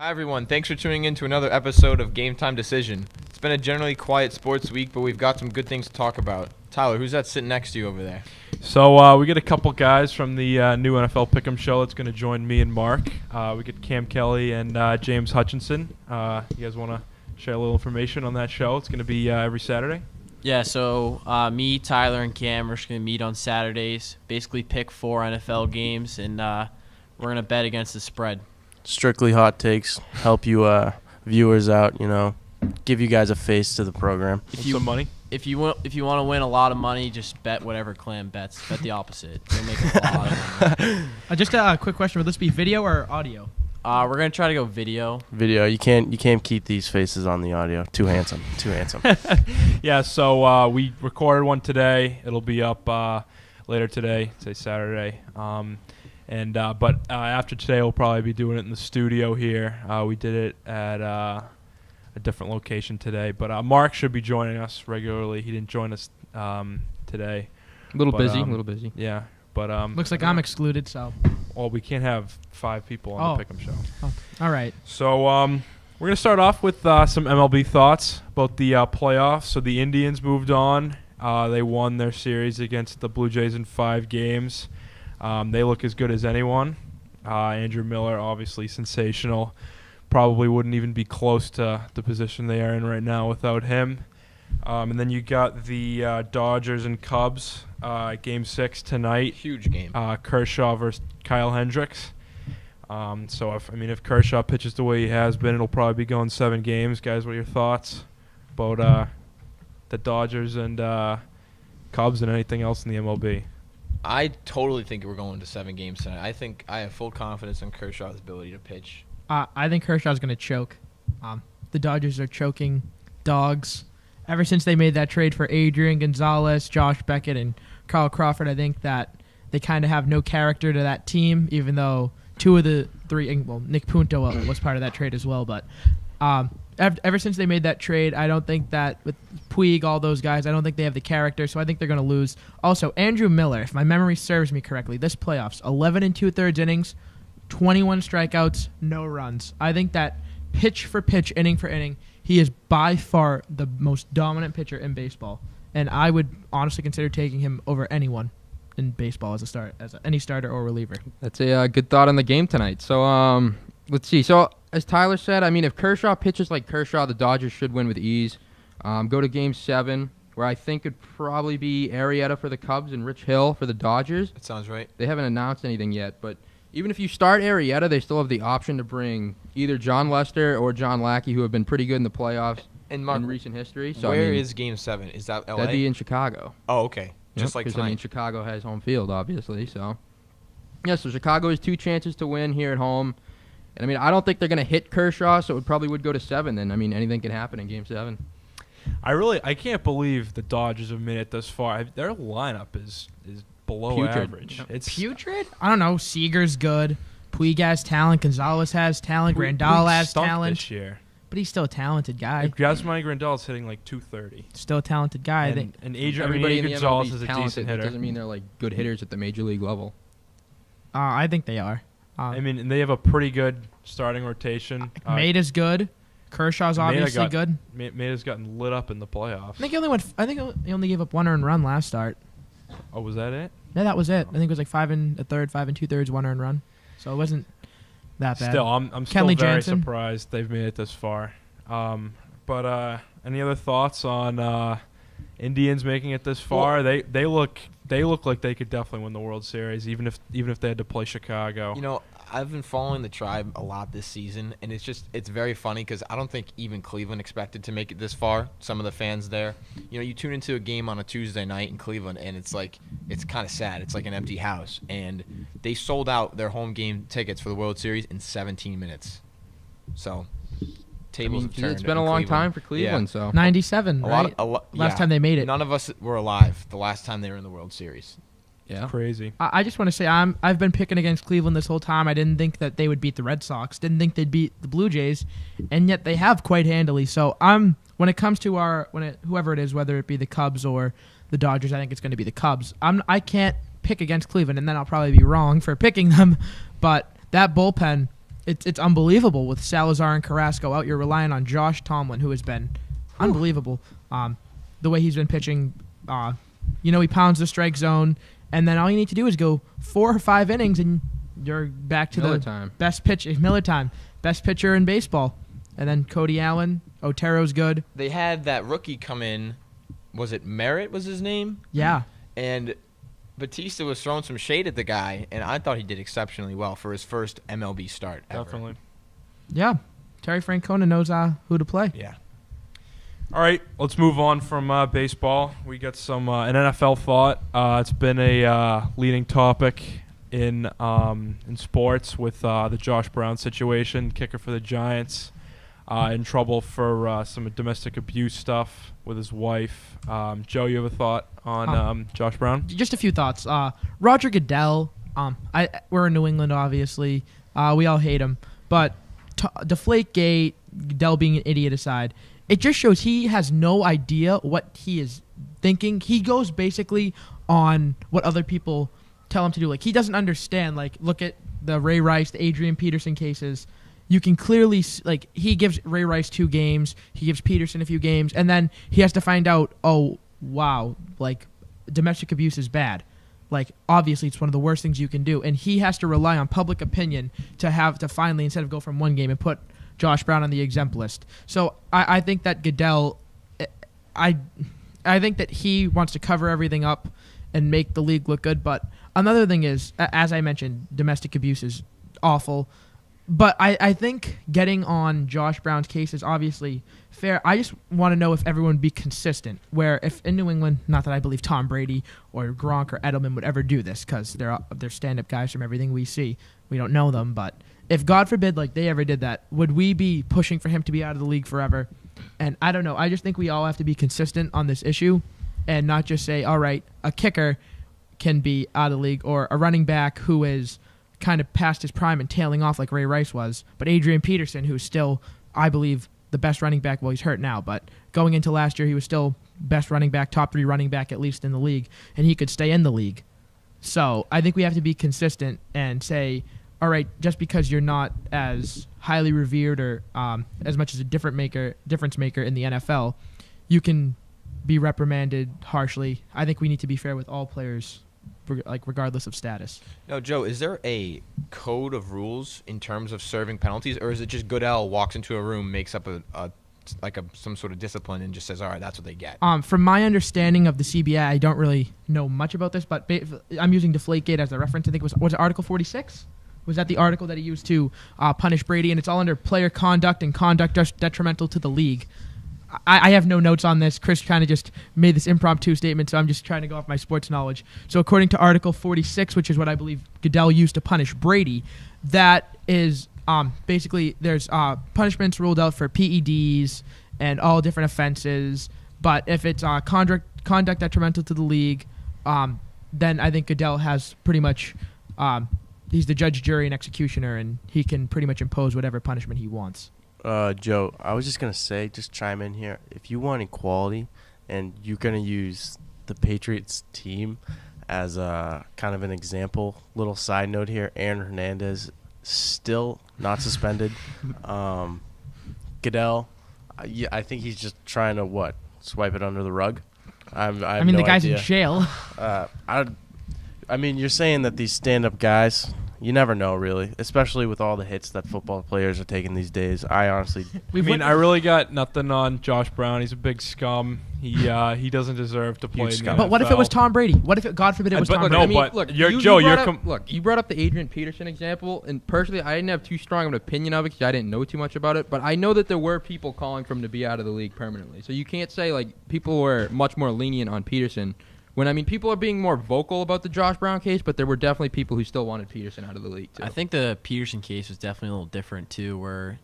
Hi everyone, thanks for tuning in to another episode of Game Time Decision. It's been a generally quiet sports week, but we've got some good things to talk about. Tyler, who's that sitting next to you over there? So we get a couple guys from the new NFL Pick'em show that's going to join me and Mark. We get Cam Kelly and James Hutchinson. You guys want to share a little information on that show? It's going to be every Saturday. Yeah, so me, Tyler, and Cam are just going to meet on Saturdays, basically pick 4 NFL games, and we're going to bet against the spread. Strictly hot takes, help you viewers out, give you guys a face to the program. Some money? If you want to win a lot of money, just bet whatever Clam bets. Bet the opposite. You'll make a lot of money. Just a quick question: will this be video or audio? We're gonna try to go video. Video. You can't keep these faces on the audio. Too handsome. Yeah. So we recorded one today. It'll be up later today, say Saturday. But after today, we'll probably be doing it in the studio here. We did it at a different location today. But Mark should be joining us regularly. He didn't join us today. A little busy. Yeah. But Looks like I'm excluded, so. Well, we can't have 5 people on the Pick'em show. Oh, all right. So we're going to start off with some MLB thoughts about the playoffs. So the Indians moved on. They won their series against the Blue Jays in 5 games. They look as good as anyone. Andrew Miller, obviously sensational. Probably wouldn't even be close to the position they are in right now without him. And then you got the Dodgers and Cubs, Game 6 tonight. Huge game. Kershaw versus Kyle Hendricks. So if Kershaw pitches the way he has been, it'll probably be going 7 games. Guys, what are your thoughts about the Dodgers and Cubs and anything else in the MLB? I totally think we're going to 7 games tonight. I think I have full confidence in Kershaw's ability to pitch. I think Kershaw's going to choke. The Dodgers are choking dogs. Ever since they made that trade for Adrian Gonzalez, Josh Beckett, and Carl Crawford, I think that they kind of have no character to that team, even though 2 of the 3, well, Nick Punto was part of that trade as well. But ever since they made that trade, I don't think that with Puig, all those guys, I don't think they have the character, so I think they're going to lose. Also, Andrew Miller, if my memory serves me correctly, this playoffs, 11 2/3 innings, 21 strikeouts, no runs. I think that pitch for pitch, inning for inning, he is by far the most dominant pitcher in baseball, and I would honestly consider taking him over anyone in baseball as any starter or reliever. That's a good thought on the game tonight. So let's see. So as Tyler said, if Kershaw pitches like Kershaw, the Dodgers should win with ease. Go to Game 7, where I think it'd probably be Arrieta for the Cubs and Rich Hill for the Dodgers. That sounds right. They haven't announced anything yet, but even if you start Arrieta, they still have the option to bring either John Lester or John Lackey, who have been pretty good in the playoffs And Mark, in recent history. So where is Game 7? Is that LA? That'd be in Chicago. Oh, okay. Just like because tonight. Chicago has home field, obviously. So so Chicago has 2 chances to win here at home. And I don't think they're going to hit Kershaw, so it probably would go to 7 then. Anything can happen in Game 7. I can't believe the Dodgers have made it this far. Their lineup is below Putrid. average. It's Putrid? I don't know. Seager's good. Puig has talent. Gonzalez has talent. Grandal has stunk talent. this year. But he's still a talented guy. Yasmani Grandal is hitting like 230. Still a talented guy. And Adrian Everybody in the Gonzalez MLB is a talented. decent It hitter. doesn't mean they're like good hitters at the major league level. I think they are. And they have a pretty good starting rotation. Maeda's good. Kershaw's obviously good. Maeda's gotten lit up in the playoffs. I think he only gave up 1 earned run last start. Oh, was that it? Yeah, that was it. I think it was like 5 1/3, 5 2/3, 1 earned run. So it wasn't that bad. Still, I'm still Kenley very Jansen. surprised they've made it this far. But any other thoughts on Indians making it this far? Well, they look like they could definitely win the World Series, even if they had to play Chicago. I've been following the Tribe a lot this season, and it's very funny because I don't think even Cleveland expected to make it this far. Some of the fans there, you tune into a game on a Tuesday night in Cleveland, and it's kind of sad. It's like an empty house, and they sold out their home game tickets for the World Series in 17 minutes. So tables have turned. It's been a long time for Cleveland, so 97, right? Last time they made it. None of us were alive the last time they were in the World Series. yeah. Crazy. I just want to say I've been picking against Cleveland this whole time. I didn't think that they would beat the Red Sox. Didn't think they'd beat the Blue Jays, and yet they have quite handily. So when it comes to whoever it is, whether it be the Cubs or the Dodgers, I think it's going to be the Cubs. I can't pick against Cleveland, and then I'll probably be wrong for picking them. But that bullpen it's unbelievable with Salazar and Carrasco out. You're relying on Josh Tomlin, who has been unbelievable. The way he's been pitching, he pounds the strike zone, and then all you need to do is go 4 or 5 innings, and you're back to Miller the time. Miller time, best pitcher in baseball. And then Cody Allen, Otero's good. They had that rookie come in. Was it Merritt was his name? Yeah. And Batista was throwing some shade at the guy, and I thought he did exceptionally well for his first MLB start ever. Definitely. Yeah. Terry Francona knows who to play. Yeah. All right, let's move on from baseball. We got some an NFL thought. It's been a leading topic in sports with the Josh Brown situation, kicker for the Giants, in trouble for some domestic abuse stuff with his wife. Joe, you have a thought on Josh Brown? Just a few thoughts. Roger Goodell. We're in New England, obviously. We all hate him, but Deflategate, Goodell being an idiot aside, it just shows he has no idea what he is thinking. He goes basically on what other people tell him to do. Like, he doesn't understand. Like, look at the Ray Rice, the Adrian Peterson cases. You can clearly, he gives Ray Rice 2 games. He gives Peterson a few games. And then he has to find out, oh, wow, domestic abuse is bad. Obviously, it's one of the worst things you can do. And he has to rely on public opinion to finally, instead of go from 1 game and put Josh Brown on the exempt list. So I think that Goodell, I think that he wants to cover everything up and make the league look good. But another thing is, as I mentioned, domestic abuse is awful. But I think getting on Josh Brown's case is obviously fair. I just want to know if everyone would be consistent. Where if in New England, not that I believe Tom Brady or Gronk or Edelman would ever do this, because they're stand-up guys from everything we see. We don't know them, but if God forbid they ever did that, would we be pushing for him to be out of the league forever? And I don't know. I just think we all have to be consistent on this issue and not just say, all right, a kicker can be out of the league, or a running back who is kind of past his prime and tailing off like Ray Rice was. But Adrian Peterson, who's still, I believe, the best running back, well, he's hurt now, but going into last year, he was still best running back, top 3 running back at least in the league, and he could stay in the league. So I think we have to be consistent and say, all right, just because you're not as highly revered or as much as a difference maker in the NFL, you can be reprimanded harshly. I think we need to be fair with all players, regardless of status. No, Joe, is there a code of rules in terms of serving penalties, or is it just Goodell walks into a room, makes up some sort of discipline, and just says, all right, that's what they get? From my understanding of the CBA, I don't really know much about this, but I'm using Deflategate as a reference. I think was it Article 46? Was that the article that he used to punish Brady? And it's all under player conduct and conduct detrimental to the league. I have no notes on this. Chris kind of just made this impromptu statement, so I'm just trying to go off my sports knowledge. So according to Article 46, which is what I believe Goodell used to punish Brady, that is basically there's punishments ruled out for PEDs and all different offenses. But if it's conduct detrimental to the league, then I think Goodell has pretty much he's the judge, jury, and executioner, and he can pretty much impose whatever punishment he wants. Joe, I was just going to say, just chime in here. If you want equality and you're going to use the Patriots team as a kind of an example, little side note here, Aaron Hernandez still not suspended. Goodell, I think he's just trying to, swipe it under the rug? I mean, the guy's idea. in jail. I mean, you're saying that these stand-up guys, you never know, really, especially with all the hits that football players are taking these days. I honestly... I really got nothing on Josh Brown. He's a big scum. He doesn't deserve to play in the NFL. But what if it was Tom Brady? What if, God forbid, it was Tom Brady? No, I mean, but look, Joe, you brought up the Adrian Peterson example, and personally, I didn't have too strong of an opinion of it because I didn't know too much about it. But I know that there were people calling for him to be out of the league permanently. So you can't say people were much more lenient on Peterson. When people are being more vocal about the Josh Brown case, but there were definitely people who still wanted Peterson out of the league too. I think the Peterson case was definitely a little different too, where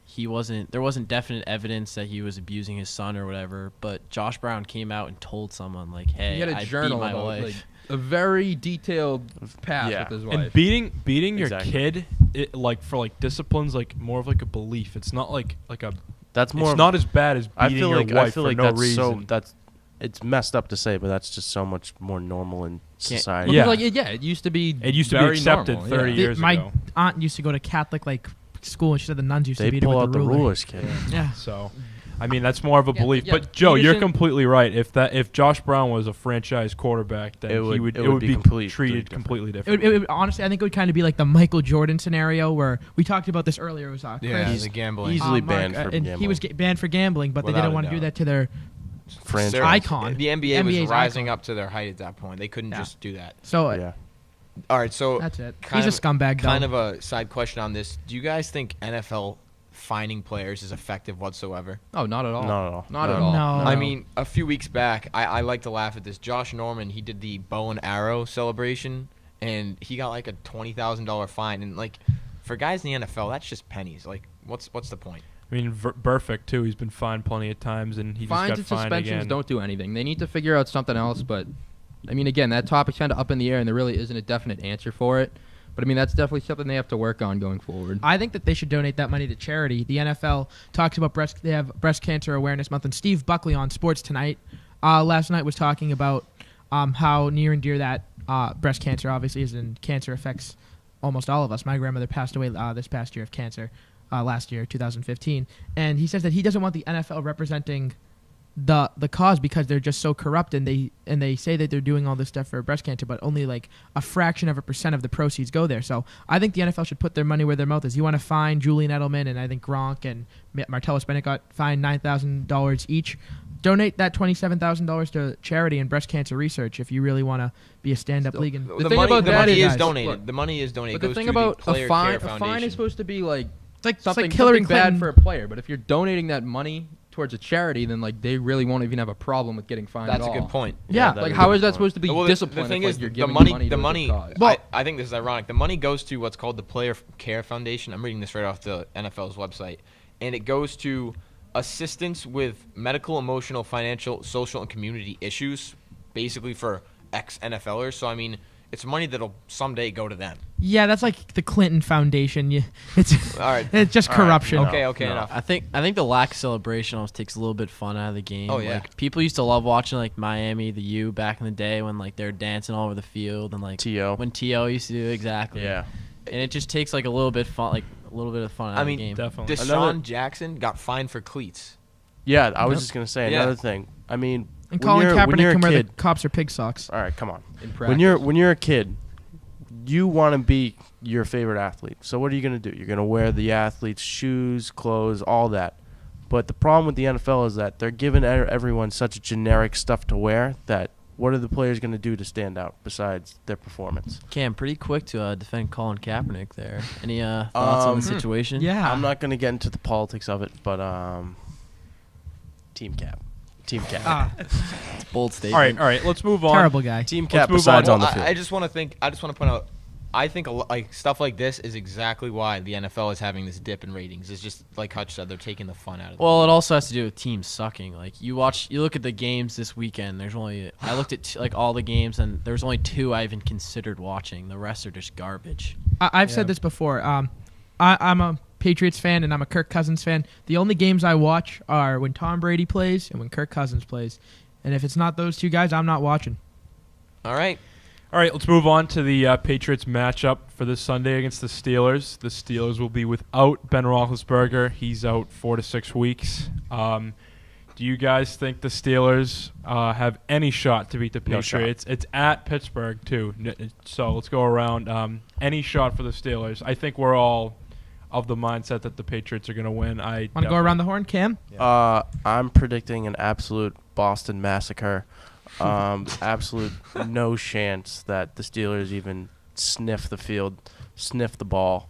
there wasn't definite evidence that he was abusing his son or whatever, but Josh Brown came out and told someone hey, he had a I journal beat my about wife. a very detailed past with his wife. And beating your Exactly. kid, for disciplines more of a belief. It's not like a. That's more. It's not as bad as I beating feel your like wife I feel for like no that's reason. it's messed up to say, but that's just so much more normal in society. Yeah. It used to be. It used to be very accepted normal, 30 years My ago. aunt used to go to Catholic to school, and she said the nuns used to They beat her pull with out the the ruler. rulers, kid. Yeah. So, I mean, that's more of a Yeah, belief. yeah, But Joe, you're Peterson- completely right. If Josh Brown was a franchise quarterback, then It would it would be be completely treated different. completely different. Honestly, I think it would kind of be like the Michael Jordan scenario where we talked about this earlier. It was Chris, Yeah, the gambling. easily Mark, banned for and he was banned for gambling, but they Without didn't a want to do doubt. that to their Franchise. icon. The NBA NBA's was rising icon. up to their height at that point. They couldn't Yeah. just do that. So Yeah. All right, so that's it. kind He's a scumbag, though. Kind of a side question on this. Do you guys think NFL fining players is effective whatsoever? Oh, not at all. Not at all. Not No. at all. No. I mean, a few weeks back, I like to laugh at this. Josh Norman, he did the bow and arrow celebration, and he got like a $20,000 fine. And like, for guys in the NFL, that's just pennies. Like, what's the point? I mean, Burfict too. He's been fined plenty of times, and he Fines just and got fined suspensions again. don't do anything. They need to figure out something else. But I mean, again, that topic's kind of up in the air, and there really isn't a definite answer for it. But I mean, that's definitely something they have to work on going forward. I think that they should donate that money to charity. The NFL talks about they have Breast Cancer Awareness Month, and Steve Buckley on Sports Tonight last night was talking about how near and dear that breast cancer obviously is, and cancer affects almost all of us. My grandmother passed away this past year of cancer, last year, 2015, and he says that he doesn't want the NFL representing the cause because they're just so corrupt, and they say that they're doing all this stuff for breast cancer, but only like a fraction of a percent of the proceeds go there. So I think the NFL should put their money where their mouth is. You want to fine Julian Edelman, and I think Gronk and Martellus Bennett got fined $9,000 each. Donate that $27,000 to charity and breast cancer research if you really want to be a stand-up league. And The thing about that money is- is donated. Look, the money is donated. But It the goes thing to about the Player a fine Care is Foundation. supposed to be like it's something, like Hillary something bad Clinton. for a player. But if you're donating that money towards a charity, then like they really won't even have a problem with getting fined That's at a all. good point. Yeah. that Like, is how a is good that point. supposed to be Well, discipline? The thing if, is, like, you're the giving money. money The towards a money. cause? Well- I think this is ironic. The money goes to what's called the Player Care Foundation. I'm reading this right off the NFL's website, and it goes to assistance with medical, emotional, financial, social, and community issues, basically for ex-NFLers. So I mean, it's money that'll someday go to them. Yeah, that's like the Clinton Foundation. It's All right. it's just All right, corruption. no. Okay, No. enough. I think the lack of celebration almost takes a little bit fun out of the game. Oh, yeah. Like, people used to love watching like Miami, the U back in the day when like they're dancing all over the field, and like T.O. when T.O. used to do exactly. Yeah. And it just takes like a little bit fun, like a little bit of fun out I of mean, the game. Definitely. Deshaun Jackson got fined for cleats. Yeah, I was Yep. just gonna say Yeah. another thing. I mean, And when Colin you're Kaepernick a can wear the kid, cops are pig socks. all right, come on. In When practice. you're a kid, you want to be your favorite athlete. So what are you gonna do? You're gonna wear the athlete's shoes, clothes, all that. But the problem with the NFL is that they're giving everyone such generic stuff to wear that what are the players gonna do to stand out besides their performance? Cam, pretty quick to defend Colin Kaepernick there. Any thoughts on the situation? Yeah. I'm not gonna get into the politics of it, but team cap. It's a bold statement. All right. Let's move on. Terrible guy. Team Let's cap move besides on. on the Well, field. I just want to point out. I think like stuff like this is exactly why the NFL is having this dip in ratings. It's just like Hutch said, they're taking the fun out of it. Well, it also has to do with teams sucking. Like you look at the games this weekend. I looked at like all the games, and there's only 2 I even considered watching. The rest are just garbage. I've Yeah. said this before. I'm a Patriots fan and I'm a Kirk Cousins fan. The only games I watch are when Tom Brady plays and when Kirk Cousins plays. And if it's not those two guys, I'm not watching. All right. All right, let's move on to the Patriots matchup for this Sunday against the Steelers. The Steelers will be without Ben Roethlisberger. He's out 4 to 6 weeks. Do you guys think the Steelers have any shot to beat the No shot. Patriots? It's at Pittsburgh, too. So let's go around. Any shot for the Steelers? I think we're all of the mindset that the Patriots are going to win. Want to go around the horn, Cam? I'm predicting an absolute Boston massacre. Absolute no chance that the Steelers even sniff the field, sniff the ball.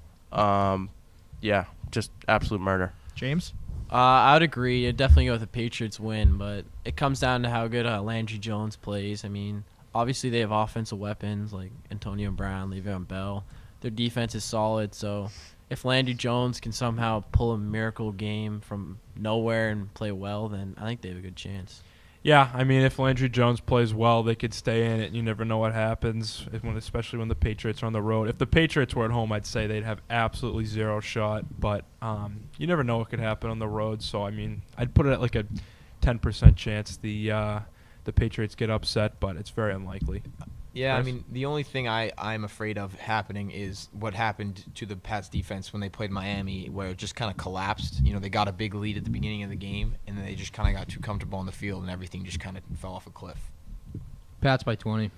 Yeah, just absolute murder. James? I would agree. I'd definitely go with the Patriots win, but it comes down to how good Landry Jones plays. I mean, obviously they have offensive weapons like Antonio Brown, Le'Veon Bell. Their defense is solid, so if Landry Jones can somehow pull a miracle game from nowhere and play well, then I think they have a good chance. Yeah, I mean, if Landry Jones plays well, they could stay in it. You never know what happens, especially when the Patriots are on the road. If the Patriots were at home, I'd say they'd have absolutely zero shot. But you never know what could happen on the road. So, I mean, I'd put it at like a 10% chance the Patriots get upset, but it's very unlikely. Yeah, Chris? I mean, the only thing I'm afraid of happening is what happened to the Pats defense when they played Miami, where it just kind of collapsed. You know, they got a big lead at the beginning of the game, and then they just kind of got too comfortable on the field, and everything just kind of fell off a cliff. Pats by 20.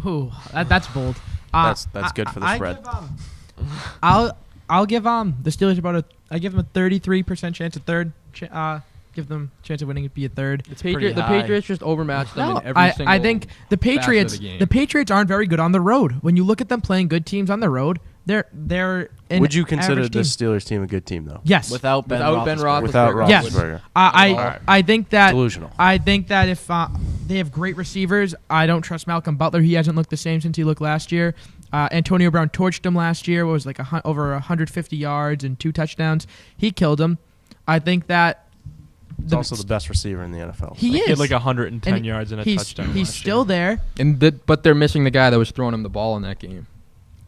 Ooh, that's bold. That's good for the spread. I'll give the Steelers I give them a 33% chance a third. Give them a chance of winning it be a third. The pretty high. Patriots just overmatched them in every single. I think the Patriots game. the Patriots aren't very good on the road. When you look at them playing good teams on the road, they're an Would you consider average the team. Steelers team a good team though? Yes. Without Ben Roethlisberger. Without Yes. Roethlisberger. I think that Delusional. I think that if they have great receivers, I don't trust Malcolm Butler. He hasn't looked the same since he looked last year. Antonio Brown torched him last year. What was like over 150 yards and 2 touchdowns. He killed him. I think that He's also the best receiver in the NFL. he He is had like 110 And yards and a he's, touchdown. He's last still there. but they're missing the guy that was throwing him the ball in that game.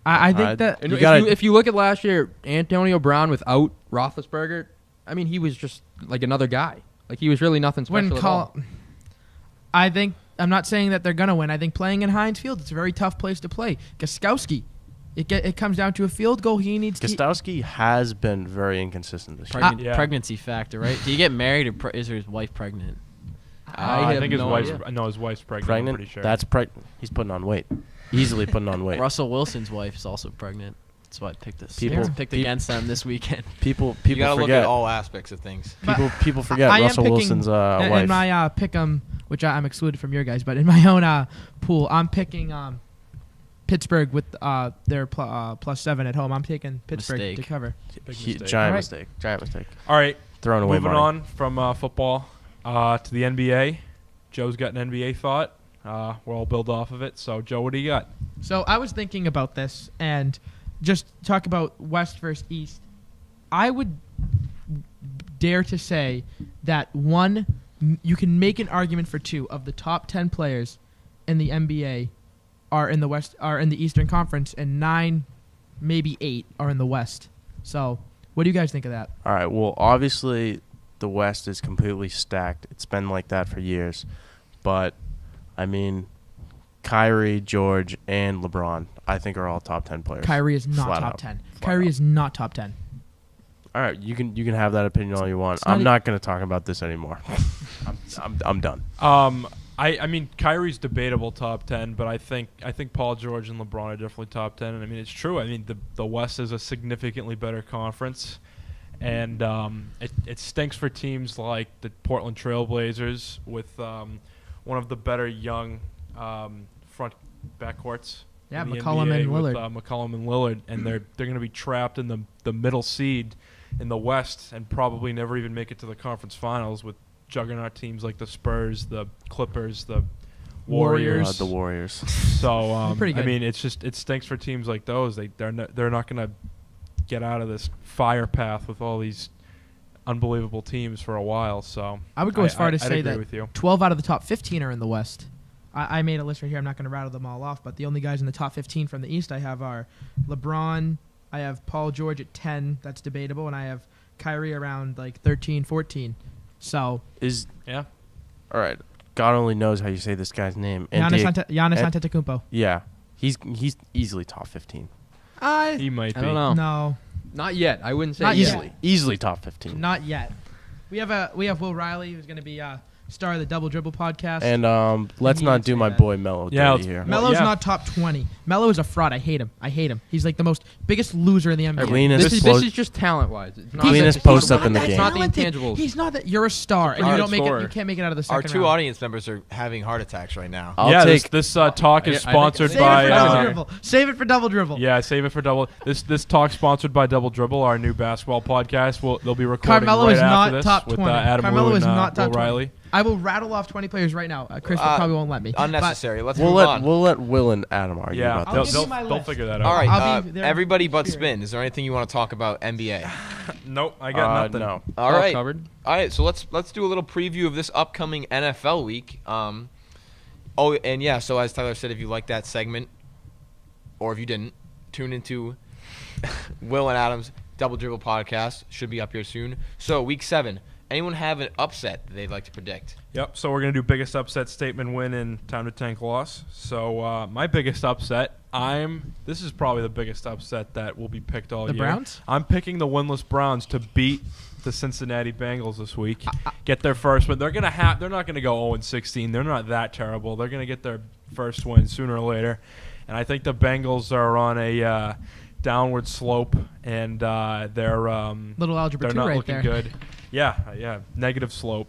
I think that And You if, gotta- if you look at last year, Antonio Brown without Roethlisberger, I mean, he was just like another guy. Like he was really nothing special at all. I think I'm not saying that they're gonna win. I think playing in Heinz Field, it's a very tough place to play. Gostowski, it comes down to a field goal. He needs to. Gostowski has been very inconsistent this year. Yeah. Pregnancy factor, right? Do you get married or is his wife pregnant? I have think his no wife's idea. his wife's pregnant. I'm Pregnant? pretty sure. That's he's putting on weight. Easily putting on weight. Russell Wilson's wife is also pregnant. That's why I picked this. People- Picked peop- against them this weekend. People You gotta look forget. at all aspects of things. People forget I am Russell picking- Wilson's wife. in my pick'em, which I'm excluded from your guys, but in my own pool, I'm picking Pittsburgh with their +7 at home. I'm taking Pittsburgh Mistake. to cover. Big Giant mistake. Alright. mistake. Giant mistake. All right, Throwing away moving money. on from football to the NBA. Joe's got an NBA thought. We'll all build off of it. So, Joe, what do you got? So I was thinking about this and just talk about West versus East. I would dare to say that you can make an argument for 2 of the top 10 players in the NBA are in the Eastern Conference, and 9, maybe 8 are in the West. So, what do you guys think of that? All right. Well, obviously, the West is completely stacked. It's been like that for years. But, I mean, Kyrie, George, and LeBron, I think, are all top 10 players. Kyrie is not Flat top out. 10. Flat Kyrie out. is not top 10. All right. You can have that opinion all you want. It's not I'm e- not going to talk about this anymore. I'm done. I mean, Kyrie's debatable top 10, but I think Paul George and LeBron are definitely top 10. And I mean, it's true. I mean, the West is a significantly better conference, and it stinks for teams like the Portland Trailblazers with one of the better young front backcourts. Yeah, in the McCollum NBA and with, Lillard. McCollum and Lillard, and they're going to be trapped in the middle seed in the West and probably never even make it to the conference finals with juggernaut teams like the Spurs, the Clippers, the Warriors. The Warriors. So Pretty I good. mean, it stinks for teams like those. They're not going to get out of this fire path with all these unbelievable teams for a while. So I would go as far to I'd say agree that with you. 12 out of the top 15 are in the West. I made a list right here. I'm not going to rattle them all off, but the only guys in the top 15 from the East I have are LeBron. I have Paul George at 10. That's debatable. And I have Kyrie around like 13, 14. So Yeah. All right. God only knows how you say this guy's name. Giannis Ante- Antetokounmpo. Yeah. He's easily top 15. He might be. I don't know. No, Not yet. I wouldn't say Not yet. easily. Easily top 15. not yet. We have Will Riley, who's going to be star of the Double Dribble podcast. And let's You not would do say my that. boy Melo Yeah, dirty let's- here. Mel- Melo's yeah. not top 20. Melo is a fraud. I hate him. He's like the biggest loser in the NBA. Cleanest This post- is just talent-wise. It's not Cleanest that- post it's up not in the that game. It's not the talented. intangibles. He's not that. You're a star, and you Alright, don't make it. scorer. You can't make it out of the Our second 2 round. audience members are having heart attacks right now. I'll yeah, take this talk is I think- sponsored Save by. it for double uh, dribble. Save it for double dribble. Yeah, save it for double. This talk sponsored by Double Dribble, our new basketball podcast. They'll be recording Carmelo right is after not this top with 20. Adam Carmelo Wu is and not top Will 20. Riley. I will rattle off 20 players right now. Chris probably won't let me. Unnecessary. Let's we'll move let on. we'll let Will and Adam argue Yeah, about I'll this. give you my they'll list. figure that out. All right, I'll be there. everybody but Spirit. Spin. Is there anything you want to talk about NBA? Nope, I got nothing. No. All right. Covered. All right, so let's do a little preview of this upcoming NFL week. Oh, and yeah, so as Tyler said, if you like that segment, or if you didn't, tune into Will and Adam's Double Dribble podcast should be up here soon. So week 7, anyone have an upset that they'd like to predict? Yep. So we're gonna do biggest upset, statement win, and time to tank loss. So my biggest upset, this is probably the biggest upset that will be picked all year. The Browns? I'm picking the winless Browns to beat the Cincinnati Bengals this week. Get their first win. They're not gonna go 0-16. They're not that terrible. They're gonna get their first win sooner or later. And I think the Bengals are on a downward slope, and they're Little algebra they're 2 not right looking there. good. Yeah, negative slope,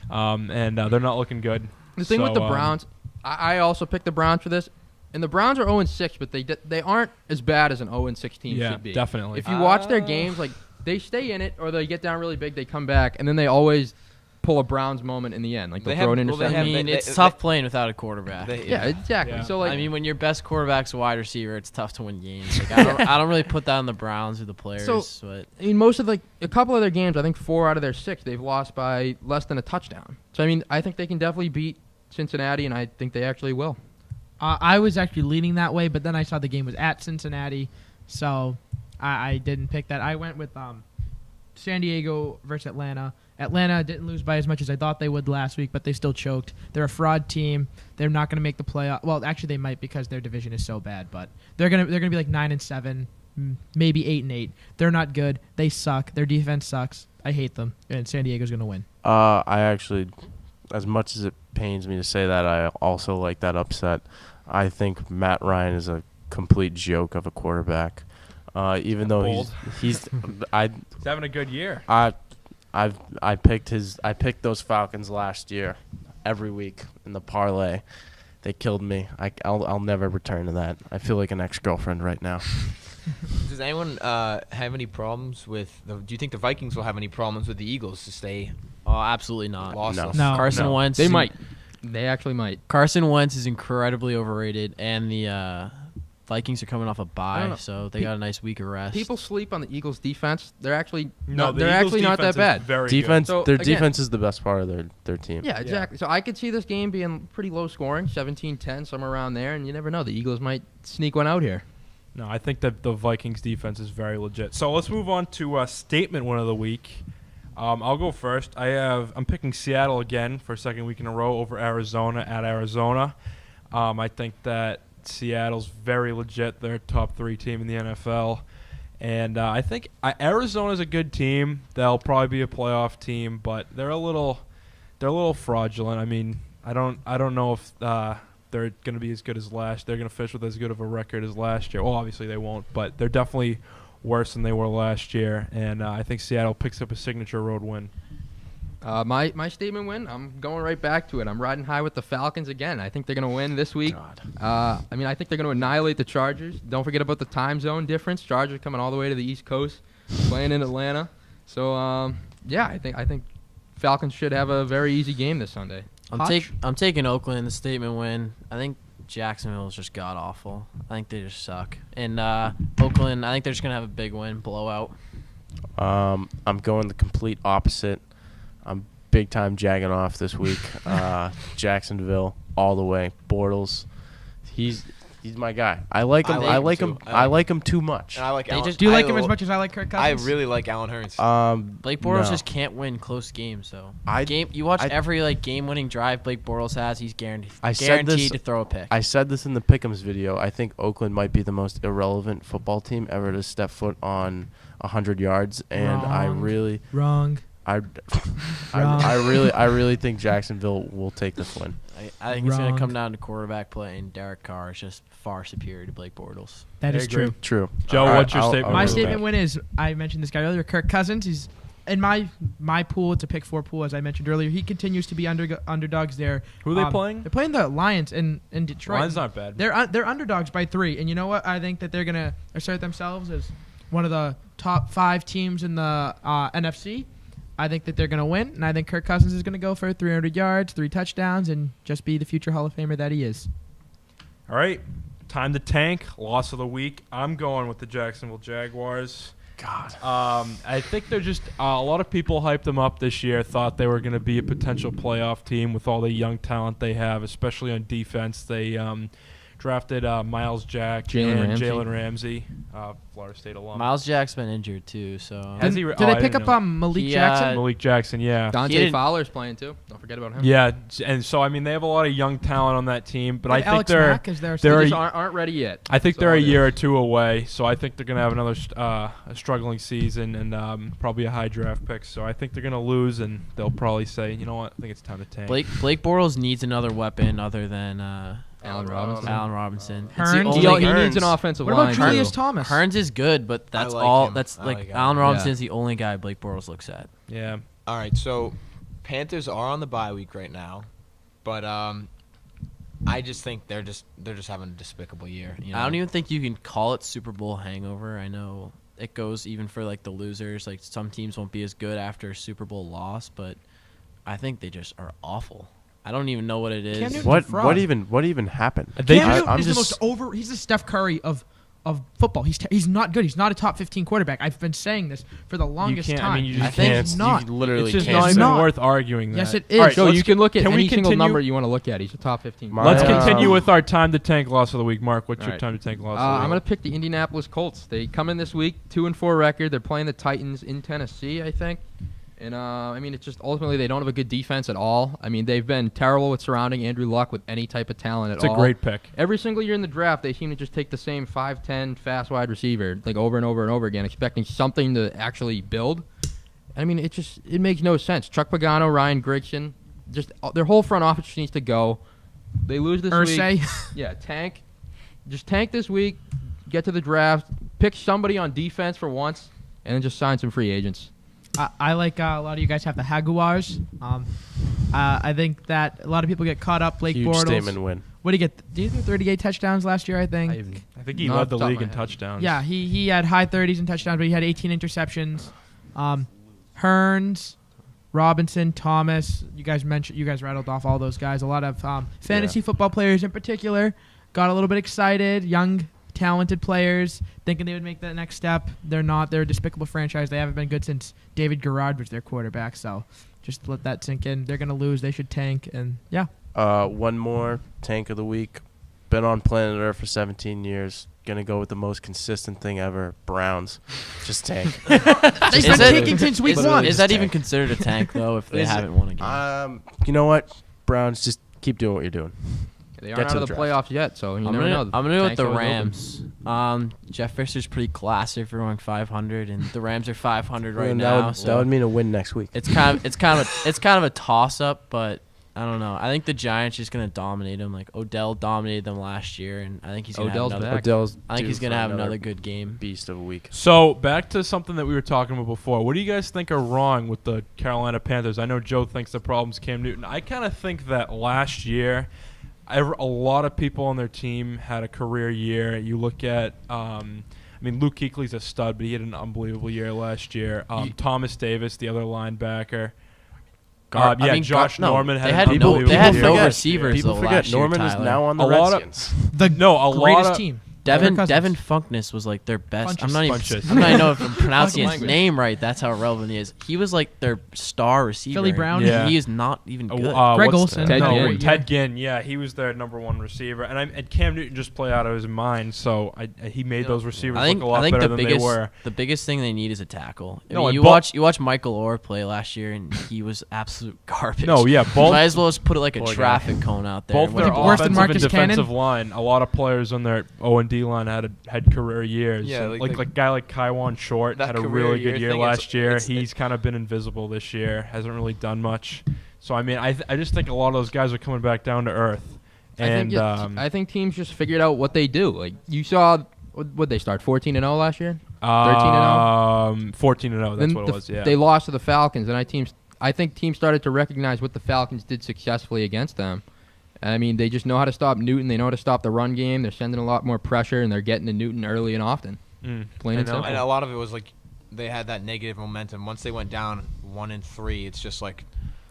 and they're not looking good. The thing with the So, Browns, I also picked the Browns for this, and the Browns are 0-6, but they aren't as bad as an 0-6 team Yeah, should be. definitely. If you watch their games, like they stay in it, or they get down really big, they come back, and then they always pull a Browns moment in the end. Like they'll They throw an have- well, they interception. I have- mean, it's tough playing without a quarterback. Yeah, exactly. Yeah. So like, I mean, when your best quarterback's a wide receiver, it's tough to win games. Like, I don't really put that on the Browns or the players. But most of a couple of their games, I think 4 out of their 6, they've lost by less than a touchdown. So I mean, I think they can definitely beat Cincinnati, and I think they actually will. I was actually leaning that way, but then I saw the game was at Cincinnati, so I didn't pick that. I went with San Diego versus Atlanta. Atlanta didn't lose by as much as I thought they would last week, but they still choked. They're a fraud team. They're not going to make the playoff. Well, actually, they might because their division is so bad, but they're gonna be like 9-7, maybe 8-8. They're not good. They suck. Their defense sucks. I hate them, and San Diego's going to win. I actually, as much as it pains me to say that, I also like that upset. I think Matt Ryan is a complete joke of a quarterback. Even though Bold. he's He's having a good year. I picked those Falcons last year every week in the parlay. They killed me. I'll never return to that. I feel like an ex-girlfriend right now. Does anyone have any problems with do you think the Vikings will have any problems with the Eagles to stay oh, absolutely not. lossless? No. Carson Wentz. They might. They actually might. Carson Wentz is incredibly overrated, and the Vikings are coming off a I don't bye, know. so they got a nice week of rest. People sleep on the Eagles' defense. They're actually No, they're actually not that bad. Very Defense, So, their again- defense is the best part of their team. Yeah, exactly. So I could see this game being pretty low scoring, 17-10, somewhere around there, and you never know. The Eagles might sneak one out here. No, I think that the Vikings defense is very legit. So let's move on to statement win of the week. I'll go first. I'm picking Seattle again for a second week in a row over Arizona at Arizona. I think that Seattle's very legit. They're a top 3 team in the NFL. And I think Arizona's a good team. They'll probably be a playoff team, but they're a little fraudulent. I mean, I don't know if they're going to be as good as last. They're going to finish with as good of a record as last year. Well, obviously they won't, but they're definitely worse than they were last year. And I think Seattle picks up a signature road win. My statement win, I'm going right back to it. I'm riding high with the Falcons again. I think they're going to win this week. I think they're going to annihilate the Chargers. Don't forget about the time zone difference. Chargers coming all the way to the East Coast, playing in Atlanta. So, I think Falcons should have a very easy game this Sunday. I'm taking Oakland, the statement win. I think Jacksonville is just god-awful. I think they just suck. And Oakland, I think they're just going to have a big win, blowout. I'm going the complete opposite. I'm big time jagging off this week. Jacksonville all the way. Bortles, he's my guy. I like him. I like him. I like him too much. And I like Allen. Do you like him as much as I like Kirk I Cousins? really like Allen Hurts. Blake Bortles no. just can't win close games. So I- you watch I- every game-winning drive Blake Bortles has. He's guaranteed I said this- to throw a pick. I said this in the Pick'ems video. I think Oakland might be the most irrelevant football team ever to step foot on 100 yards, and I Wrong. really, Wrong. I really think Jacksonville will take this win. I think it's going Wrong. to come down to quarterback play, and Derek Carr is just far superior to Blake Bortles. That I is agree. true. True. Joe, All right, what's your I'll- statement? I'll My go with statement that. win is I mentioned this guy earlier, Kirk Cousins. He's in my pool. It's a pick 4 pool, as I mentioned earlier. He continues to be underdogs there. Who are they playing? They're playing the Lions in Detroit. Lions not bad. They're underdogs by 3, and you know what? I think that they're gonna assert themselves as one of the top 5 teams in the NFC. I think that they're gonna win, and I think Kirk Cousins is gonna go for 300 yards, 3 touchdowns, and just be the future Hall of Famer that he is. All right, time to tank. Loss of the week. I'm going with the Jacksonville Jaguars. God. I think they're just a lot of people hyped them up this year. Thought they were going to be a potential playoff team with all the young talent they have, especially on defense. They drafted Miles Jack Jalen and Ramsey. Jalen Ramsey, Florida State alum. Miles Jack's been injured too, so Has he Did I they pick didn't up know. Malik He, Jackson? Malik Jackson, yeah. He Dante didn't- Fowler's playing too. Don't forget about him. Yeah, and so I mean they have a lot of young talent on that team, but I think Alex they're Mack is there. they're They a- just aren't ready yet. I think That's they're all a it year is. or two away, so I think they're going to have another a struggling season and probably a high draft pick. So I think they're going to lose, and they'll probably say, you know what, I think it's time to tank. Blake Bortles needs another weapon other than Allen Robinson. Allen Robinson. It's the Hearns? only- He needs an Hearns. offensive What line. about Julius too. Thomas? Hearns is good, but that's like all. him. That's I like like Allen Allen. Robinson Yeah. is the only guy Blake Bortles looks at. Yeah. All right, so Panthers are on the bye week right now, but I just think they're just having a despicable year. You know? I don't even think you can call it Super Bowl hangover. I know it goes even for like the losers. Like some teams won't be as good after a Super Bowl loss, but I think they just are awful. I don't even know what it is. Cam Newton's What a fraud. what even happened? They Cam just- Newton I'm is the just- most He's the Steph Curry of football. He's not good. He's not a top 15 quarterback. I've been saying this for the longest can't- I time. mean, you just I think can't. he's not. You literally It's just can't. not He's even not. worth arguing that. Yes, it is. All right, So let's you can look at can we any single continue- number you want to look at. He's a top 15. My- Let's Uh, continue with our time to tank loss of the week. Mark, what's your Alright. time to tank loss of the I'm week? going to pick the Indianapolis Colts. They come in this week 2-4 record. They're playing the Titans in Tennessee, I think. And I mean, it's just ultimately they don't have a good defense at all. I mean, they've been terrible with surrounding Andrew Luck with any type of talent It's at a all. great pick. Every single year in the draft, they seem to just take the same 5'10" fast wide receiver like over and over and over again, expecting something to actually build. I mean, it makes no sense. Chuck Pagano, Ryan Grigson, just their whole front office just needs to go. They lose this week. Irsay. Yeah, tank. Just tank this week. Get to the draft. Pick somebody on defense for once, and then just sign some free agents. I like a lot of you guys have the Jaguars. I think that a lot of people get caught up. Blake Huge Bortles. statement win. What did he get? Did he get 38 touchdowns last year? I think. I think he Not led off the the top league of my in head. touchdowns. Yeah, he had high 30s in touchdowns, but he had 18 interceptions. Hearns, Robinson, Thomas. You guys rattled off all those guys. A lot of fantasy football players in particular got a little bit excited. Young, talented players thinking they would make that next step. They're not. They're a despicable franchise. They haven't been good since David Garrard was their quarterback. So just let that sink in. They're gonna lose. They should tank. And yeah, One more tank of the week. Been on planet Earth for 17 years. Gonna go with the most consistent thing ever. Browns. Just tank. they've Is been it- tanking since week Is, one. is that Tank. even considered a tank though? If they Is it? haven't won a game, You know what? Browns, just keep doing what you're doing. They Get aren't to out of the the draft. playoffs yet, so you I'm never gonna know. go with Tank's the always open. Rams. Jeff Fisher's pretty classy for going 500, and the Rams are 500 right And now. that would mean a win next week. It's kind of a toss up, but I don't know. I think the Giants just gonna dominate them. Like Odell dominated them last year, and I think he's gonna Odell's have another. back. Odell's I think due he's gonna for have another good game. beast of a week. So back to something that we were talking about before. What do you guys think are wrong with the Carolina Panthers? I know Joe thinks the problem's Cam Newton. I kind of think that last year, a lot of people on their team had a career year. You look at, I mean, Luke Kuechly's a stud, but he had an unbelievable year last year. Thomas Davis, the other linebacker. Josh Norman had an unbelievable they had year. no receivers. People though, forget last year, Norman is Tyler. now on the A lot of- Redskins. The lot greatest of- team. Devin Kirk Cousins. Funkness was like their best. Funches. I'm not even. Funches. I'm not even know if I'm pronouncing his Language. name right. That's how relevant he is. He was like their star receiver. Philly Brown? and Yeah. He is not even good. Greg what's Olsen. Ted no, Ginn. Ted Ginn, yeah, he was their number one receiver, and Cam Newton just played out of his mind. So he made those receivers I think look a lot better than they were. the biggest thing they need is a tackle. I No, mean, and you watch Michael Orr play last year, and he was absolute garbage. No, yeah, both Might as well just put it like a Poor guy. traffic cone out there. both and their let it worse than offensive and Marcus defensive Cannon? line. A lot of players on their O&D line had career years. Yeah, And like like a guy like Kaiwan Short that had a career really year good year thing, last year. it's- He's kind of been invisible this year. Hasn't really done much. So I mean, I just think a lot of those guys are coming back down to earth. And I think teams just figured out what they do. Like you saw, what they start 14-0 last year. 13-0? 14-0. That's Then what it was. Yeah. They lost to the Falcons, and I think teams started to recognize what the Falcons did successfully against them. I mean, they just know how to stop Newton. They know how to stop the run game. They're sending a lot more pressure, and they're getting to Newton early and often. Plain and I know. simple. And a lot of it was like they had that negative momentum. Once they went down 1-3, it's just like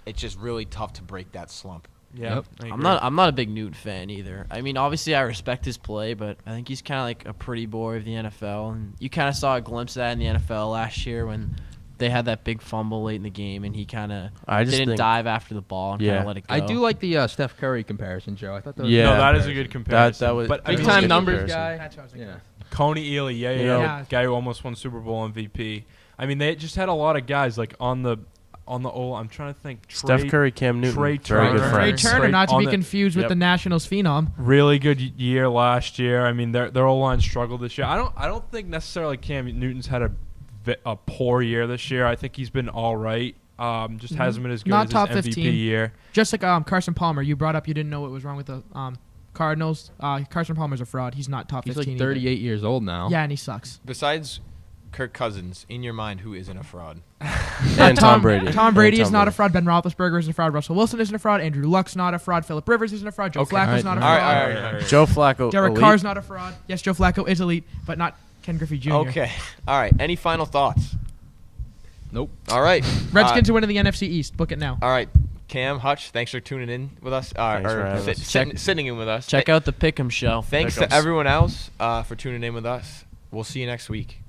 it's just really tough to break that slump. Yeah. Yep. I agree. I'm not a big Newton fan either. I mean, obviously I respect his play, but I think he's kind of like a pretty boy of the NFL, and you kind of saw a glimpse of that in the NFL last year when they had that big fumble late in the game, and he kind of I just didn't think- dive after the ball and kind Yeah. of let it go. I do like the Steph Curry comparison, Joe. I thought that was Yeah. No, that is a good comparison. That was but that was big a time good numbers comparison. guy. That's what I was thinking. Yeah. Coney Ely, You know- Yeah. guy who almost won Super Bowl MVP. I mean, they just had a lot of guys like on the O. I'm trying to think. Steph Curry, Cam Newton, Trey very good Turner. Trey friends. Turner, not to On be the- confused with Yep. the Nationals phenom. Really good year last year. I mean, their O-line struggled this year. I don't think necessarily Cam Newton's had a poor year this year. I think he's been all right. Just hasn't been as good Not as top his MVP 15. year. Just like Carson Palmer, you brought up you didn't know what was wrong with the Cardinals. Carson Palmer's a fraud. He's not top He's 15. like either. 38 years old now. Yeah, and he sucks. Besides Kirk Cousins, in your mind, who isn't a fraud? And Tom Brady. Tom Brady And is Tom not a Brady. fraud. Ben Roethlisberger isn't a fraud. Russell Wilson isn't a fraud. Andrew Luck's not a fraud. Phillip Rivers isn't a fraud. Joe Okay. Flacco's not a All fraud. right, all right. Joe Flacco. Derek elite. Carr's not a fraud. Yes, Joe Flacco is elite, but not Ken Griffey Jr. Okay. All right. Any final thoughts? Nope. All right. Redskins are winning the NFC East. Book it now. All right. Cam, Hutch, thanks for tuning in with us. Thanks for having us. Sitting in with us. Check out the Pick'em show. Thanks to Pick'ems. everyone else for tuning in with us. We'll see you next week.